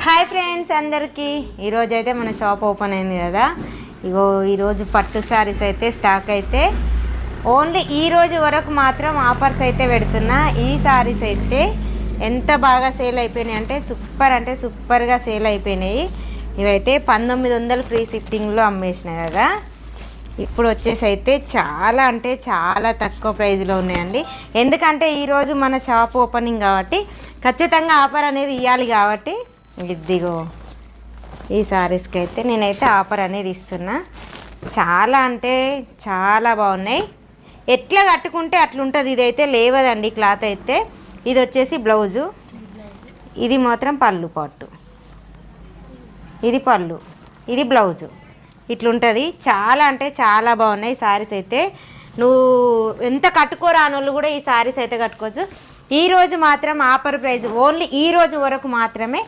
Hi friends అందరికీ ఈరోజు అయితే మన షాప్ ఓపెన్ అయింది కదా. ఇగో ఈరోజు పట్టు శారీస్ అయితే స్టాక్ అయితే ఓన్లీ ఈ రోజు వరకు మాత్రం ఆఫర్స్ అయితే పెడుతున్నా. ఈ శారీస్ అయితే ఎంత బాగా సేల్ అయిపోయినాయి అంటే సూపర్గా సేల్ అయిపోయినాయి. ఇవైతే 1900 ఫ్రీ షిప్పింగ్లో అమ్మేసినాయి కదా. ఇప్పుడు వచ్చేసి అయితే చాలా అంటే చాలా తక్కువ ప్రైజ్లో ఉన్నాయండి. ఎందుకంటే ఈరోజు మన షాప్ ఓపెనింగ్ కాబట్టి ఖచ్చితంగా ఆఫర్ అనేది ఇవ్వాలి కాబట్టి ఇదిగో ఈ శారీస్కి అయితే నేనైతే ఆఫర్ అనేది ఇస్తున్నా. చాలా అంటే చాలా బాగున్నాయి. ఎట్లా కట్టుకుంటే అట్లుంటుంది. ఇదైతే లేవదండి క్లాత్ అయితే. ఇది వచ్చేసి బ్లౌజు, ఇది మాత్రం పళ్ళు పాటు, ఇది పళ్ళు, ఇది బ్లౌజు, ఇట్లుంటుంది. చాలా అంటే చాలా బాగున్నాయి శారీస్ అయితే. నువ్వు ఎంత కట్టుకోరానోళ్ళు కూడా ఈ శారీస్ అయితే కట్టుకోవచ్చు. ఈరోజు మాత్రం ఆఫర్ ప్రైస్ ఓన్లీ ఈ రోజు వరకు మాత్రమే